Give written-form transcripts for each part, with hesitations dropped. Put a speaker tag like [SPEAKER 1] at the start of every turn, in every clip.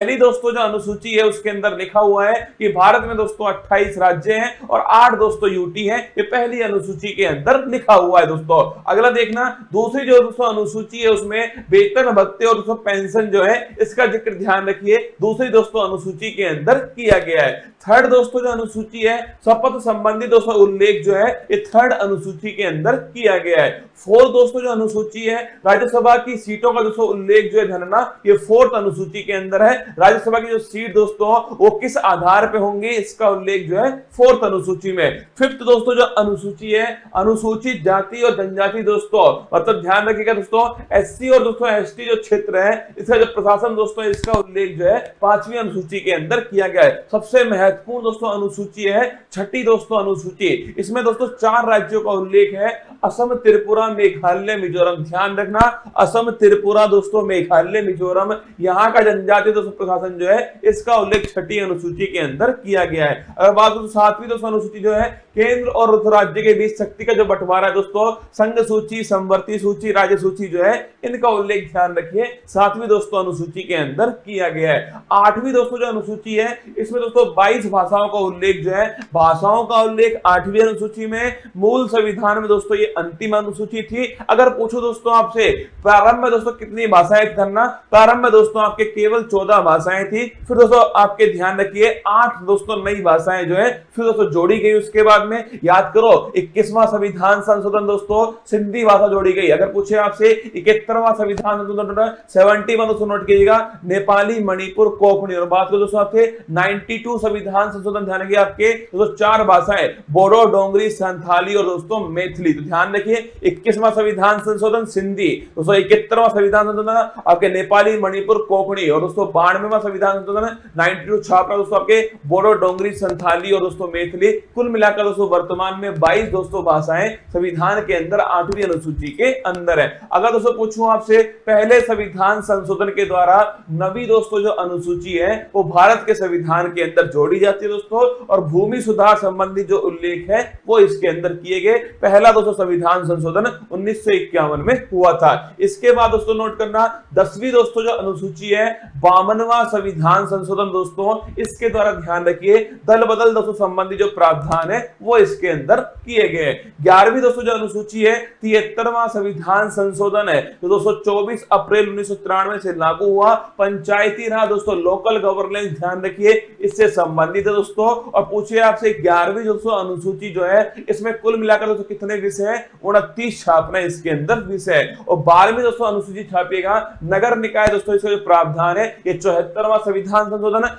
[SPEAKER 1] पहली दोस्तों जो अनुसूची है उसके अंदर लिखा हुआ है कि भारत में दोस्तों 28 राज्य हैं और 8 दोस्तों यूटी हैं। ये पहली अनुसूची के अंदर लिखा हुआ है दोस्तों। अगला देखना, दूसरी जो दोस्तों अनुसूची है उसमें वेतन भत्ते और दोस्तों पेंशन जो है इसका जिक्र ध्यान रखिए, दूसरी दोस्तों अनुसूची के अंदर किया गया है। थर्ड दोस्तों जो अनुसूची है शपथ संबंधी दोस्तों उल्लेख जो है ये थर्ड अनुसूची के अंदर किया गया है। फोर्थ दोस्तों जो अनुसूची है राज्यसभा की सीटों का दोस्तों उल्लेख जो है धनना ये फोर्थ अनुसूची के अंदर है। राज्यसभा की जो सीट दोस्तों वो किस आधार पे होंगे इसका उल्लेख जो है फोर्थ अनुसूची में। फिफ्थ दोस्तों जो अनुसूची है अनुसूचित जाति और जनजाति दोस्तों, मतलब ध्यान रखिएगा दोस्तों एससी और दोस्तों एसटी जो क्षेत्र है इसका जो प्रशासन दोस्तों इसका उल्लेख जो है पांचवी अनुसूची के अंदर किया गया है। सबसे महत्वपूर्ण दोस्तों अनुसूची है छठी दोस्तों अनुसूची, इसमें दोस्तों 4 राज्यों का उल्लेख है, असम, त्रिपुरा, मेघालय, मिजोरम। ध्यान रखना असम, त्रिपुरा दोस्तों, मेघालय, मिजोरम, यहाँ का जनजातीय दोस्तों प्रशासन जो है इसका उल्लेख छठी अनुसूची के अंदर किया गया है। अगर बात करें तो सातवीं दोस्तों अनुसूची जो है केंद्र और राज्य के बीच शक्ति का जो बंटवारा है दोस्तों, संघ सूची, समवर्ती सूची, राज्य सूची जो है इनका उल्लेख ध्यान रखिए सातवीं दोस्तों अनुसूची के अंदर किया गया है। आठवीं दोस्तों जो अनुसूची है इसमें दोस्तों 22 भाषाओं का उल्लेख जो है, भाषाओं का उल्लेख आठवीं अनुसूची में। मूल संविधान में दोस्तों ये अंतिम अनुसूची थी। अगर पूछो दोस्तों आपसे प्रारंभ में दोस्तों कितनी भाषाएं करना, प्रारंभ में दोस्तों आपके केवल 14 भाषाएं थी, फिर दोस्तों आपके ध्यान रखिए 8 दोस्तों नई भाषाएं जो है फिर दोस्तों जोड़ी गई। उसके बाद में याद करो 21वां संविधान संशोधन दोस्तों सिंधी भाषा जोड़ी गई। अगर पूछे आपसे 71वां संविधान संशोधन 71 दोस्तों नोट कीजिएगा नेपाली, मणिपुर, कोंकणी। और बात करो दोस्तों आपसे 92 संविधान संशोधन ध्यान रखिए आपके दोस्तों 4 भाषाएं बोडो, डोंगरी, संथाली और दोस्तों मैथिली। तो ध्यान रखिए 21वां संविधान संशोधन सिंधी दोस्तों, 71वां संविधान संशोधन आपके नेपाली, मणिपुर, कोंकणी और दोस्तों 92वां संविधान संशोधन 92 छापरा दोस्तों आपके बोडो, डोंगरी, संथाली और दोस्तों मैथिली। कुल मिलाकर दोस्तों वर्तमान में 22 दोस्तों भाषाएं संविधान के अंदर 8वीं अनुसूची के अंदर है। अगर दोस्तों पूछूं आपसे पहले संविधान संशोधन के द्वारा नवी दोस्तों जो अनुसूची है वो भारत के संविधान के अंदर जोड़ी जाती है दोस्तों, और भूमि सुधार संबंधी जो उल्लेख है वो इसके अंदर किए गए। पहला दोस्तों संविधान संशोधन 1951 में हुआ था। इसके बाद दोस्तों नोट करना 10वीं दोस्तों जो अनुसूची है 52वां संविधान संशोधन दोस्तों, इसके द्वारा ध्यान रखिए दल बदल दोस्तों संबंधी जो प्रावधान है वो इसके अंदर किए गए। 11वीं दोस्तों जो अनुसूची है 73वां संविधान संशोधन है जो दोस्तों 24 अप्रैल 1993 से लागू हुआ। पंचायती राज दोस्तों लोकल गवर्नेंस ध्यान रखिए इससे संबंधित है दोस्तों। और पूछिए आपसे 11वीं दोस्तों अनुसूची जो है इसमें कुल मिलाकर दोस्तों कितने विषय हैं, 29 छापना इसके अंदर विषय है। और 12वीं दोस्तों अनुसूची छापिएगा नगर निकाय दोस्तों, इसका जो प्रावधान है ये 74वां संविधान संशोधन।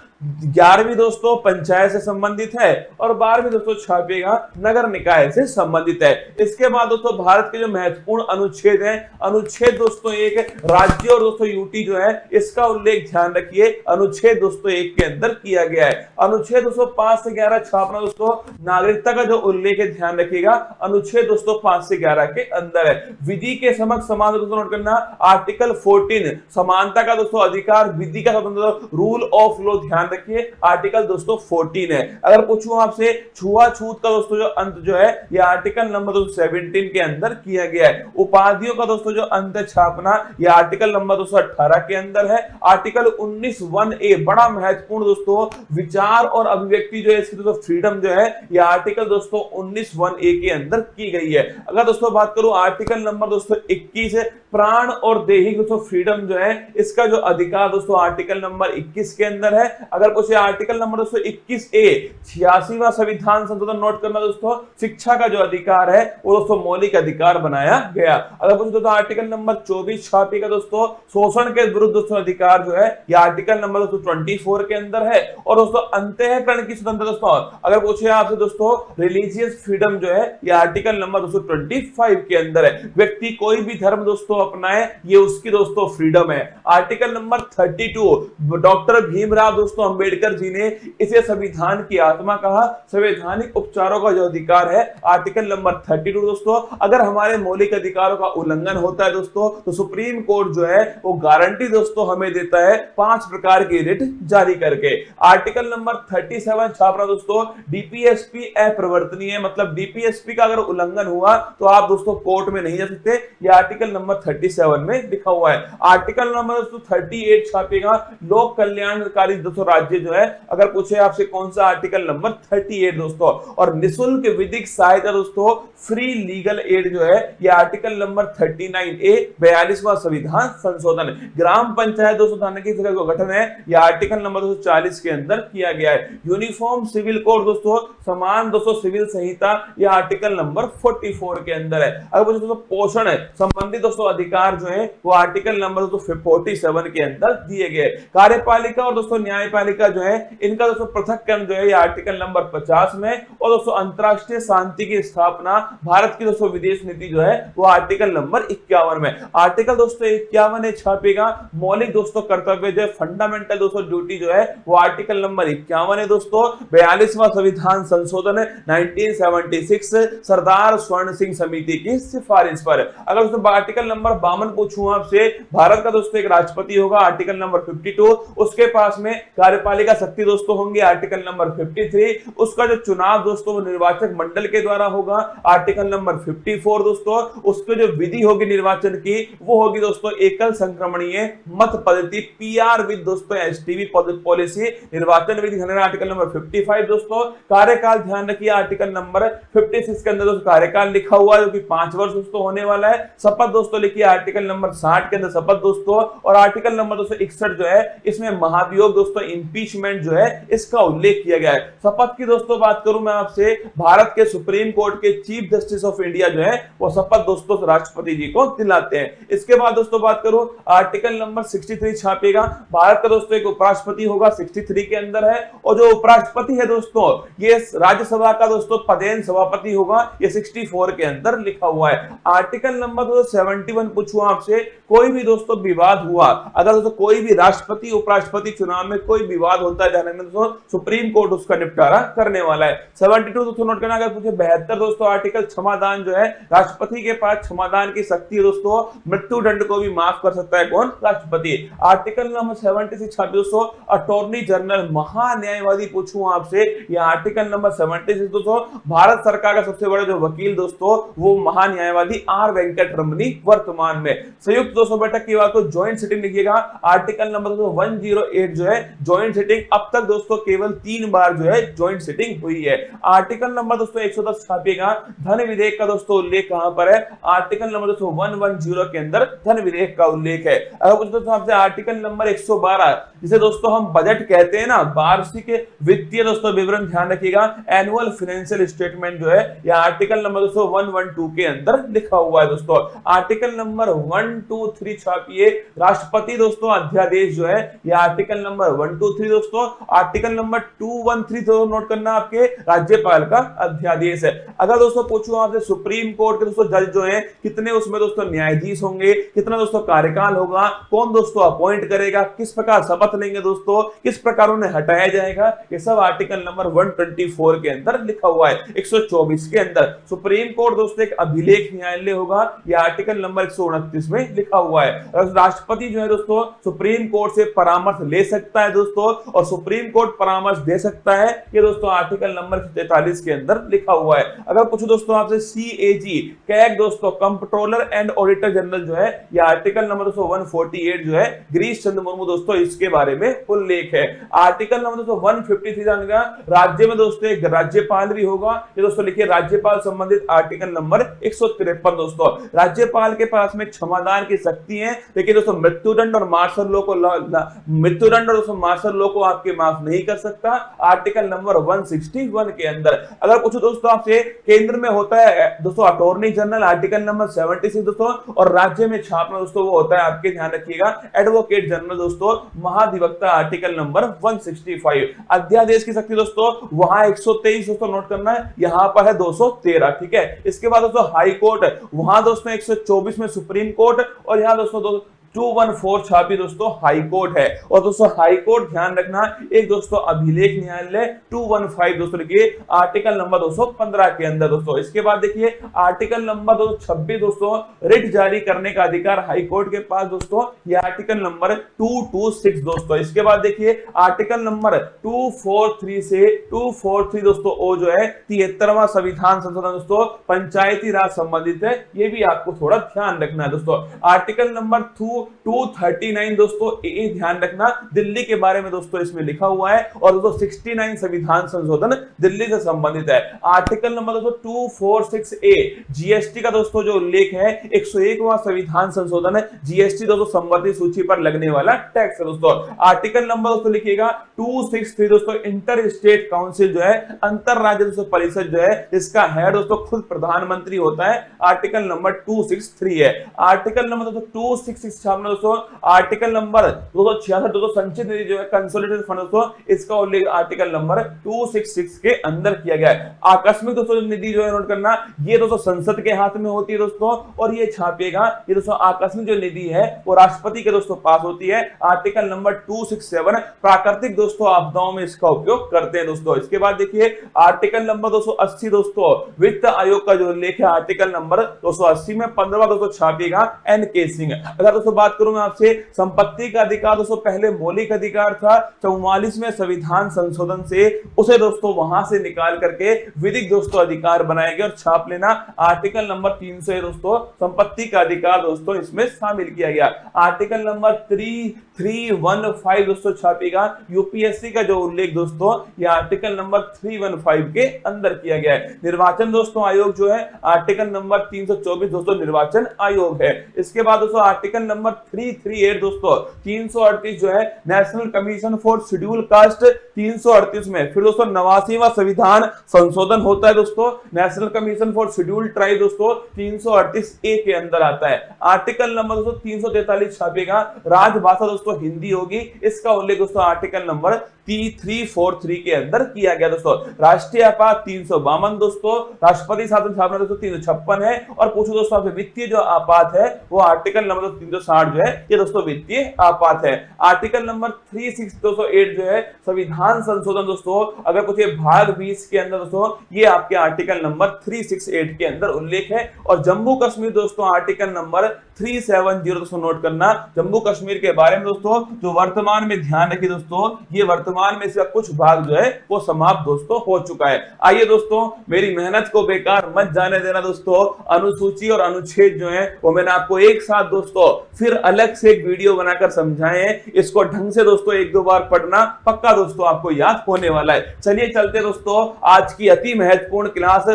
[SPEAKER 1] 11वीं दोस्तों पंचायत से संबंधित है और 12वीं दोस्तों छापिएगा नगर निकाय से संबंधित है। इसके बाद दोस्तों भारत के जो महत्वपूर्ण अनुच्छेद हैं, अनुच्छेद दोस्तों 1 राज्य और दोस्तों यूटी जो है इसका उल्लेख ध्यान रखिए अनुच्छेद दोस्तों 1 के अंदर किया गया है। अनुच्छेद दोस्तों 5 से 11 छापना दोस्तों नागरिकता का जो उल्लेख है ध्यान रखिएगा अनुच्छेद दोस्तों 5 से 11 के अंदर है। विधि के समक्ष समान दोस्तों नोट करना आर्टिकल 14 समानता का दोस्तों अधिकार, विधि का स्वतंत्रता, रूल ऑफ लॉ ध्यान रखिए आर्टिकल दोस्तों 14 है। अगर पूछूं आपसे छुआछूत का दोस्तों जो अंत जो है ये आर्टिकल नंबर 17 के अंदर किया गया है। उपाधियों का दोस्तों जो अंत छापना ये आर्टिकल नंबर 18 के अंदर है। आर्टिकल 19(1)(a) बड़ा महत्वपूर्ण दोस्तों विचार और अभिव्यक्ति जो है इसकी दोस्तों फ्रीडम जो है ये आर्टिकल दोस्तों 19(1)(a) के अंदर की गई है। अगर दोस्तों बात करूं आर्टिकल नंबर दोस्तों 21 है प्राण और देही दोस्तों फ्रीडम जो है इसका जो अधिकार दोस्तों आर्टिकल नंबर 21 के अंदर है। अगर पूछे आर्टिकल नंबर दोस्तों 21(a) 86वां संविधान संशोधन नोट करना दोस्तों शिक्षा का जो अधिकार है वो दोस्तों मौलिक अधिकार बनाया गया। अगर पूछे दोस्तों आर्टिकल नंबर 24 छापिएगा दोस्तों शोषण के विरुद्ध दोस्तों अधिकार जो है ये आर्टिकल नंबर दोस्तों 24 के अंदर है। और दोस्तों अंतःकरण की स्वतंत्रता दोस्तों अगर पूछे आपसे दोस्तों रिलीजियस फ्रीडम जो है ये आर्टिकल नंबर दोस्तों 25 के अंदर है। व्यक्ति कोई भी धर्म दोस्तों अपनाए ये उसकी दोस्तों फ्रीडम है। आर्टिकल नंबर 32 डॉक्टर भीमराव दोस्तों अंबेडकर जी ने इसे संविधान की आत्मा कहा। संवैधानिक उपचारों का जो अधिकार है आर्टिकल नंबर 32 दोस्तों, अगर हमारे मौलिक अधिकारों का उल्लंघन होता है दोस्तों तो सुप्रीम कोर्ट जो है वो गारंटी दोस्तों हमें देता है 5 प्रकार की रिट जारी करके। आर्टिकल नंबर 37 छापरा दोस्तों, डीपीएसपी अप्रवर्तनीय, मतलब डीपीएसपी का अगर उल्लंघन हुआ तो आप दोस्तों कोर्ट में नहीं जा सकते। ये आर्टिकल नंबर 37 में लिखा हुआ है। आर्टिकल नंबर दोस्तों 38 छापेगा, लोक कल्याणकारी दोस्तों राज्य जो है, अगर पूछे आपसे कौन सा आर्टिकल नंबर 38 दोस्तों। और निःशुल्क विधिक सहायता दोस्तों, फ्री लीगल एड जो है, ये आर्टिकल नंबर 39A 42वां संविधान संशोधन। ग्राम पंचायत दोस्तों थाने की का गठन है, यह आर्टिकल नंबर 240 के अंदर किया गया है। यूनिफॉर्म सिविल कोड दोस्तों, समान दोस्तों सिविल संहिता, यह आर्टिकल नंबर 44 के अंदर है। अगर दोस्तों पोषण है संबंधित दोस्तों अधिकार जो है वो आर्टिकल नंबर 47 के अंदर दिए गए। कार्यपालिका और दोस्तों न्यायपालिका जो है इनका दोस्तों पृथक्करण जो है ये आर्टिकल नंबर 50 में, और दोस्तों अंतरराष्ट्रीय शांति की स्थापना, भारत की दोस्तों विदेश नीति जो है वो आर्टिकल नंबर 51 में। आर्टिकल दोस्तों 51 छापेगा, मौलिक दोस्तों कर्तव्य जो है, फंडामेंटल दोस्तों ड्यूटी जो है वो आर्टिकल नंबर 51 है दोस्तों। 42वां संविधान संशोधन 1976 सरदार स्वर्ण सिंह समिति की सिफारिश पर। अगर दोस्तों आर्टिकल नंबर 52 पूछूं आपसे, भारत का दोस्तों एक राष्ट्रपति होगा आर्टिकल नंबर 52, उसके पास में कार्यपालिका शक्ति दोस्तों होंगे आर्टिकल नंबर 53, उसका जो चुनाव दोस्तों वो निर्वाचक मंडल के द्वारा होगा आर्टिकल नंबर 54 दोस्तों, उसके जो विधि होगी निर्वाचन की वो होगी दोस्तों एकल संक्रमणीय मत पद्धति, पीआर विद दोस्तों एसटीवी पॉलिसी, निर्वाचन विधि आर्टिकल नंबर 55 दोस्तों। कार्यकाल ध्यान रखिए आर्टिकल नंबर 56 के अंदर दोस्तों कार्यकाल लिखा हुआ है जो कि 5 वर्ष दोस्तों होने वाला है। शपथ दोस्तों लिखिए आर्टिकल नंबर 60 के अंदर शपथ दोस्तों, और आर्टिकल नंबर 261 जो है इसमें महाभियोग दोस्तों इंपीचमेंट जो है इसका उल्लेख किया गया है। शपथ की दोस्तों बात करूं मैं आपसे, भारत के सुप्रीम कोर्ट के चीफ जस्टिस ऑफ इंडिया जो है वो शपथ दोस्तों राष्ट्रपति जी को दिलाते हैं। इसके बाद दोस्तों बात करूं आर्टिकल नंबर 63 छापेगा, भारत का दोस्तों एक उपराष्ट्रपति होगा 63 के अंदर है, और जो उपराष्ट्रपति है दोस्तों ये राज्यसभा का दोस्तों पदेन सभापति होगा, ये 64 के अंदर लिखा हुआ है। आर्टिकल नंबर 71 पूछूं आपसे, कोई भी दोस्तों विवाद हुआ, अगर दोस्तों कोई भी राष्ट्रपति उपराष्ट्रपति चुनाव में कोई विवाद होता है जाने में दोस्तों सुप्रीम कोर्ट उसका निपटारा करने वाला है। 72 दोस्तों नोट करना, अगर पूछे 72 दोस्तों आर्टिकल क्षमादान जो है, राष्ट्रपति के पास क्षमादान की शक्ति है दोस्तों, मृत्यु दंड को भी माफ कर सकता है कौन, राष्ट्रपति। आर्टिकल नंबर 76 दोस्तों अटॉर्नी जनरल महान्यायवादी पूछूं आपसे, यह आर्टिकल नंबर 76 दोस्तों भारत सरकार का सबसे बड़ा जो वकील दोस्तों वो महान्यायवादी आर वेंकट रमनी वर्तमान में। संयुक्त दोस्तों बैठक की बात तो ज्वाइंट सिटिंग लिखिएगा, आर्टिकल नंबर 108 जो है ज्वाइंट सिटिंग, अब तक दोस्तों केवल 3 बार जो है ज्वाइंट सिटिंग हुई है। आर्टिकल नंबर दोस्तों 110 छापेगा, धन विधेयक का दोस्तों उल्लेख कहां पर है, आर्टिकल नंबर दोस्तों 110 के अंदर धन विधेयक का उल्लेख है। अगर कुछ दोस्तों आपसे आर्टिकल नंबर 112 जिसे दोस्तों हम बजट कहते हैं ना, वार्षिक वित्तीय दोस्तों विवरण ध्यान रखिएगा, एनुअल फाइनेंशियल स्टेटमेंट जो है यह आर्टिकल नंबर दोस्तों 112 के अंदर लिखा हुआ है दोस्तों। आर्टिकल नंबर 123 छापिए, राष्ट्रपति दोस्तों अध्यादेश जो है यह आर्टिकल नंबर 123 दोस्तों। आर्टिकल नंबर 213 तो नोट करना आपके राज्यपाल का अध्यादेश है। अगर दोस्तों पूछूं आपसे सुप्रीम कोर्ट के दोस्तों जज जो है कितने उसमें दोस्तों न्यायाधीश होंगे, कितना दोस्तों कार्यकाल होगा, कौन दोस्तों अपॉइंट करेगा, किस प्रकार शपथ लेंगे दोस्तों, किस प्रकार उन्हें हटाया जाएगा, ये सब आर्टिकल नंबर 124 के अंदर लिखा हुआ है। 124 के अंदर सुप्रीम कोर्ट दोस्तों एक अभिलेख न्यायालय होगा, यह आर्टिकल नंबर 129 में लिखा हुआ है। राष्ट्रपति जो है दोस्तों सुप्रीम कोर्ट से परामर्श ले सकता है दोस्तों, और सुप्रीम कोर्ट परामर्श दे सकता है, ये दोस्तों आर्टिकल नंबर 43 के अंदर लिखा हुआ है। अगर कुछ दोस्तों आपसे सीएजी कैग दोस्तों कंट्रोलर एंड ऑडिटर जनरल जो है यह आर्टिकल नंबर 148 जो है गिरीश चंद्र मुर्मू दोस्तों इसके बारे में उल्लेख है। आर्टिकल नंबर 153 जानेगा, राज्य में दोस्तों एक राज्यपाल भी होगा, ये दोस्तों लिखिए राज्यपाल संबंधित आर्टिकल नंबर 153 दोस्तों। राज्यपाल के पास में क्षमादान की शक्ति है, लेकिन दोस्तों मृत्युदंड और मार्शल लॉ को मृत्युदंड और दोस्तों मार्शल लॉ को आपके माफ नहीं कर सकता, आर्टिकल नंबर 161 के अंदर। अगर कुछ दोस्तों आपसे केंद्र में होता है दोस्तों अटॉर्नी जनरल, आर्टिकल नंबर 76 दोस्तों, और राज्य में छापना दोस्तों वो होता है आपके ध्यान रखिएगा एडवोकेट जनरल दोस्तों, महाधिवक्ता आर्टिकल नंबर 165। अध्यादेश की शक्ति दोस्तों वहां 123 दोस्तों नोट करना है, यहां पर है 213, ठीक है। इसके बाद दोस्तों हाई कोर्ट, वहां दोस्तों 124 में सुप्रीम कोर्ट, और यहां दोस्तों 214 छापी दोस्तों हाई कोर्ट है। और दोस्तों हाई कोर्ट ध्यान रखना एक दोस्तों अभिलेख न्यायालय 215 दोस्तों लिखिए आर्टिकल नंबर 215 के अंदर दोस्तों। इसके बाद देखिए आर्टिकल नंबर 226 दोस्तों रिट जारी करने का अधिकार हाई कोर्ट के पास दोस्तों, ये आर्टिकल नंबर 226 दोस्तों। इसके बाद देखिए आर्टिकल नंबर 243 से 243 दोस्तों ओ जो है 73वां संविधान संशोधन दोस्तों पंचायती राज संबंधित है, ये भी आपको थोड़ा ध्यान रखना है दोस्तों। आर्टिकल नंबर 239 दोस्तों ए ध्यान रखना दिल्ली के बारे में दोस्तों इसमें लिखा हुआ है। और दोस्तों 69 संविधान संशोधन दिल्ली से संबंधित है। आर्टिकल नंबर दोस्तों 246 ए जीएसटी का दोस्तों जो उल्लेख है 101वां संविधान संशोधन है, जीएसटी दोस्तों संवर्धित सूची पर लगने वाला टैक्स है दोस्तों। आर्टिकल नंबर दोस्तों लिखिएगा 263 दोस्तों इंटर स्टेट काउंसिल जो है अंतर राज्य दोस्तों परिषद जो है इसका हेड दोस्तों खुद प्रधानमंत्री होता है, आर्टिकल नंबर 263 है। आर्टिकल नंबर दोस्तों 266 छापना दोस्तों आर्टिकल नंबर 266 दोस्तों संचित निधि जो है कंसोलिडेटेड फंड दोस्तों इसका उल्लेख आर्टिकल नंबर 266 के अंदर किया गया है। आकस्मिक दोस्तों निधि जो है नोट करना ये दोस्तों संसद के हाथ में होती है दोस्तों, और ये छापेगा ये दोस्तों आकस्मिक जो निधि है वो राष्ट्रपति के दोस्तों पास होती है, आर्टिकल नंबर 267 प्राकृतिक दोस्तों आपदाओं में इसका उपयोग करते हैं दोस्तों। इसके बाद देखिए आर्टिकल नंबर 280 दोस्तों वित्त आयोग का जो उल्लेख है आर्टिकल नंबर 280 में 15वां दोस्तों छापेगा एन के सिंह। अगर दोस्तों बात करूं मैं आपसे संपत्ति का अधिकार दोस्तों पहले मौलिक अधिकार था, 44वें संविधान संशोधन से उसे दोस्तों वहां से निकाल करके विधिक दोस्तों अधिकार बनाया गया और छाप लेना आर्टिकल नंबर 300 दोस्तों संपत्ति का अधिकार दोस्तों इसमें शामिल किया गया। आर्टिकल नंबर 315 दोस्तों छापेगा यूपीएससी का जो उल्लेख दोस्तों ये आर्टिकल नंबर 315 के अंदर किया गया है। निर्वाचन दोस्तों आयोग जो है आर्टिकल नंबर 324 दोस्तों निर्वाचन आयोग है। इसके बाद दोस्तों आर्टिकल नंबर 338 दोस्तों 338 जो है national commission for schedule caste 338 में फिर दोस्तों 89वां संविधान संशोधन होता है दोस्तों, national commission for schedule tribe दोस्तों 338 ए के अंदर आता है। आर्टिकल नंबर दोस्तों 343 छापेगा राजभाषा दोस्तों हिंदी होगी, इसका उल्लेख दोस्तों आर्टिकल नंबर 343 के अंदर किया गया दोस्तों। राष्ट्रीय आपात 352 दोस्तों, राष्ट्रपति शासन स्थापना दोस्तों 356 है। और पूछो दोस्तों आपसे वित्तीय जो आपात है वो आर्टिकल नंबर 360 जो है ये दोस्तों वित्तीय आपात है। आर्टिकल नंबर 368 जो है संविधान संशोधन दोस्तों अगर पूछे भाग 20 के अंदर दोस्तों ये आपके आर्टिकल नंबर 368 के अंदर उल्लेख है। और जम्मू कश्मीर दोस्तों आर्टिकल नंबर 370 दोस्तों नोट करना, जम्मू कश्मीर के बारे में दोस्तों जो वर्तमान में ध्यान रखिए दोस्तों ये वर्तमान में इसका कुछ भाग जो है वो समाप्त दोस्तों हो चुका है। आइए दोस्तों मेरी मेहनत को बेकार मत जाने देना दोस्तों, अनुसूची और अनुच्छेद जो है वो मैंने आपको एक साथ दोस्तों फिर अलग से एक वीडियो बनाकर समझाए हैं, इसको ढंग से दोस्तों एक दो बार पढ़ना पक्का दोस्तों आपको याद होने वाला है। चलिए चलते दोस्तों आज की अति महत्वपूर्ण क्लास